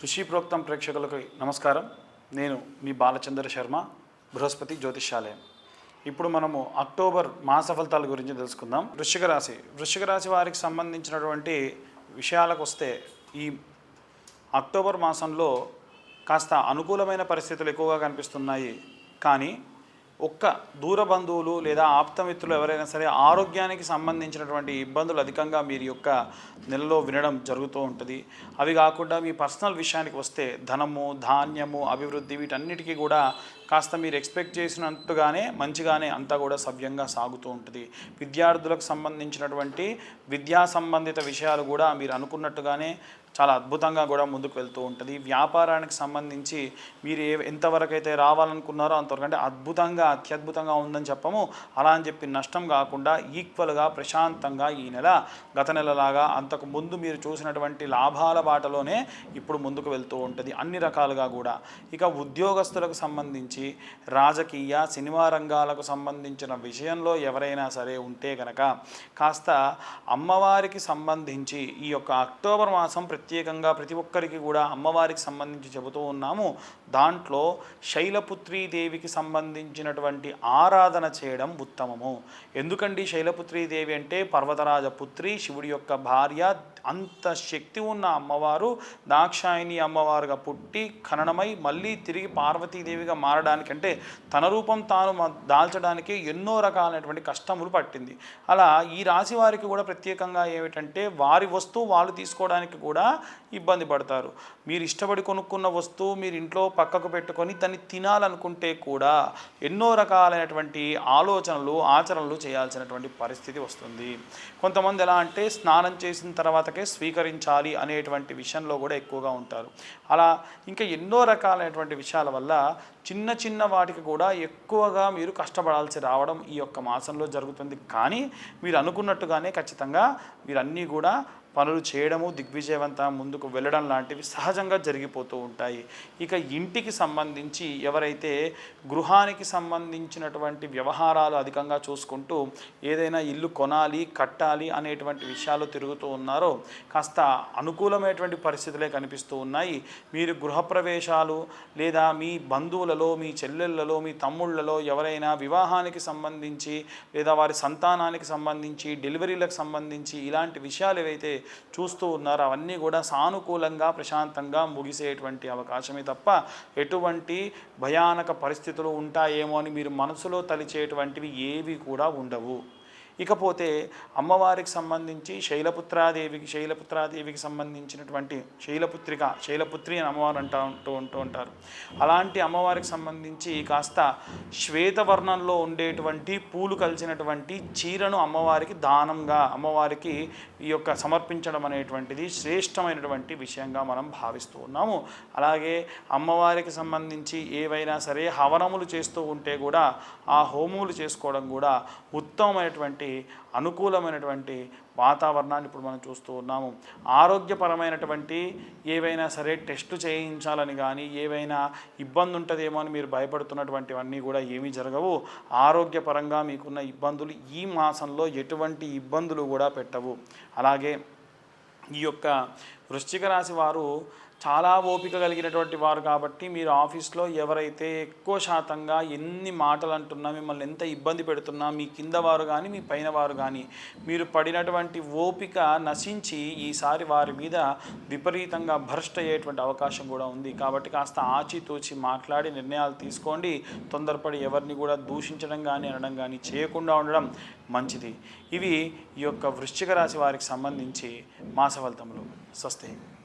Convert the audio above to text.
ఋషి ప్రోక్తం ప్రేక్షకులకు నమస్కారం. నేను మీ బాలచంద్ర శర్మ, బృహస్పతి జ్యోతిష్యాలయం. ఇప్పుడు మనము అక్టోబర్ మాస ఫలితాల గురించి తెలుసుకుందాం. వృశ్చిక రాశి వారికి సంబంధించినటువంటి విషయాలకు వస్తే, ఈ అక్టోబర్ మాసంలో కాస్త అనుకూలమైన పరిస్థితులు ఎక్కువగా కనిపిస్తున్నాయి. కానీ ఒక్క దూర బంధువులు లేదా ఆప్తమిత్రులు ఎవరైనా సరే ఆరోగ్యానికి సంబంధించినటువంటి ఇబ్బందులు అధికంగా మీరు యొక్క నెలలో వినడం జరుగుతూ ఉంటుంది. అవి కాకుండా మీ పర్సనల్ విషయానికి వస్తే ధనము, ధాన్యము, అభివృద్ధి వీటన్నిటికీ కూడా కాస్త మీరు ఎక్స్పెక్ట్ చేసినట్టుగానే మంచిగానే అంతా కూడా సవ్యంగా సాగుతూ ఉంటుంది. విద్యార్థులకు సంబంధించినటువంటి విద్యా సంబంధిత విషయాలు కూడా మీరు అనుకున్నట్టుగానే చాలా అద్భుతంగా కూడా ముందుకు వెళ్తూ ఉంటుంది. వ్యాపారానికి సంబంధించి మీరు ఎంతవరకు అయితే రావాలనుకున్నారో అంతవరకంటే అద్భుతంగా అత్యద్భుతంగా ఉందని చెప్పము. అలా అని చెప్పి నష్టం కాకుండా ఈక్వల్గా ప్రశాంతంగా ఈ నెల గత నెలలాగా అంతకు ముందు మీరు చూసినటువంటి లాభాల బాటలోనే ఇప్పుడు ముందుకు వెళ్తూ ఉంటుంది అన్ని రకాలుగా కూడా. ఇక ఉద్యోగస్తులకు సంబంధించి రాజకీయ, సినిమా రంగాలకు సంబంధించిన విషయంలో ఎవరైనా సరే ఉంటే కనుక కాస్త అమ్మవారికి సంబంధించి ఈ యొక్క అక్టోబర్ మాసం ప్రత్యేకంగా ప్రతి ఒక్కరికి కూడా అమ్మవారికి సంబంధించి చెబుతూ ఉన్నాము. దాంట్లో శైలపుత్రీదేవికి సంబంధించినటువంటి ఆరాధన చేయడం ఉత్తమము. ఎందుకండి శైలపుత్రీదేవి అంటే పర్వతరాజ పుత్రి, శివుడి యొక్క భార్య, అంత శక్తి ఉన్న అమ్మవారు దాక్షాయిని అమ్మవారుగా పుట్టి ఖననమై మళ్ళీ తిరిగి పార్వతీదేవిగా మారడానికి, అంటే తన రూపం తాను దాల్చడానికి ఎన్నో రకాలైనటువంటి కష్టములు పట్టింది. అలా ఈ రాశి వారికి కూడా ప్రత్యేకంగా ఏమిటంటే వారి వస్తువు వాళ్ళు తీసుకోవడానికి కూడా ఇబ్బంది పడతారు. మీరు ఇష్టపడి కొనుక్కున్న వస్తువు మీరు ఇంట్లో పక్కకు పెట్టుకొని దాన్ని తినాలనుకుంటే కూడా ఎన్నో రకాలైనటువంటి ఆలోచనలు, ఆచరణలు చేయాల్సినటువంటి పరిస్థితి వస్తుంది. కొంతమంది ఎలా అంటే స్నానం చేసిన తర్వాతకే స్వీకరించాలి అనేటువంటి విషయంలో కూడా ఎక్కువగా ఉంటారు. అలా ఇంకా ఎన్నో రకాలైనటువంటి విషయాల వల్ల చిన్న చిన్న వాటికి కూడా ఎక్కువగా మీరు కష్టపడాల్సి రావడం ఈ యొక్క మాసంలో జరుగుతుంది. కానీ మీరు అనుకున్నట్టుగానే ఖచ్చితంగా మీరన్నీ కూడా పనులు చేయడము, దిగ్విజయవంతం ముందుకు వెళ్ళడం లాంటివి సహజంగా జరిగిపోతూ ఉంటాయి. ఇక ఇంటికి సంబంధించి ఎవరైతే గృహానికి సంబంధించినటువంటి వ్యవహారాలు అధికంగా చూసుకుంటూ ఏదైనా ఇల్లు కొనాలి, కట్టాలి అనేటువంటి విషయాలు తిరుగుతూ ఉన్నారో కాస్త అనుకూలమైనటువంటి పరిస్థితులే కనిపిస్తూ ఉన్నాయి. మీరు గృహప్రవేశాలు లేదా మీ బంధువులలో, మీ చెల్లెళ్ళలో, మీ తమ్ముళ్లలో ఎవరైనా వివాహానికి సంబంధించి లేదా వారి సంతానానికి సంబంధించి, డెలివరీలకు సంబంధించి ఇలాంటి విషయాలు ఏవైతే చూస్తూ ఉన్నారు అవన్నీ కూడా సానుకూలంగా ప్రశాంతంగా ముగిసేటువంటి అవకాశమే తప్ప ఎటువంటి భయానక పరిస్థితులు ఉంటాయేమో అని మీరు మనసులో తలిచేటువంటివి ఏవి కూడా ఉండవు. ఇకపోతే అమ్మవారికి సంబంధించి శైలపుత్రాదేవికి సంబంధించినటువంటి శైలపుత్రి అని అమ్మవారు ఉంటూ ఉంటారు. అలాంటి అమ్మవారికి సంబంధించి కాస్త శ్వేతవర్ణంలో ఉండేటువంటి పూలు కలిసినటువంటి చీరను అమ్మవారికి దానంగా అమ్మవారికి ఈ యొక్క సమర్పించడం అనేటువంటిది శ్రేష్టమైనటువంటి విషయంగా మనం భావిస్తూ ఉన్నాము. అలాగే అమ్మవారికి సంబంధించి ఏవైనా సరే హవనములు చేస్తూ ఉంటే కూడా ఆ హోమములు చేసుకోవడం కూడా ఉత్తమమైనటువంటి అనుకూలమైనటువంటి వాతావరణాన్ని ఇప్పుడు మనం చూస్తూ ఉన్నాము. ఆరోగ్యపరమైనటువంటి ఏవైనా సరే టెస్టు చేయించాలని కానీ ఏవైనా ఇబ్బంది ఉంటుందేమో అని మీరు భయపడుతున్నటువంటివన్నీ కూడా ఏమీ జరగవు. ఆరోగ్యపరంగా మీకున్న ఇబ్బందులు ఈ మాసంలో ఎటువంటి ఇబ్బందులు కూడా పెట్టవు. అలాగే ఈ యొక్క వృశ్చిక రాశి వారు చాలా ఓపిక కలిగినటువంటి వారు కాబట్టి మీరు ఆఫీస్లో ఎవరైతే ఎక్కువ శాతంగా ఎన్ని మాటలు అంటున్నా, మిమ్మల్ని ఎంత ఇబ్బంది పెడుతున్నా, మీ కింద వారు కానీ మీ పైన వారు కానీ మీరు పడినటువంటి ఓపిక నశించి ఈసారి వారి మీద విపరీతంగా భ్రష్ట్ అయ్యేటువంటి అవకాశం కూడా ఉంది. కాబట్టి కాస్త ఆచితూచి మాట్లాడి నిర్ణయాలు తీసుకోండి. తొందరపడి ఎవరిని కూడా దూషించడం కానీ అనడం కానీ చేయకుండా ఉండడం మంచిది. ఇవి ఈ యొక్క వృశ్చిక రాశి వారికి సంబంధించి మాస ఫలితములు. స్వస్తి.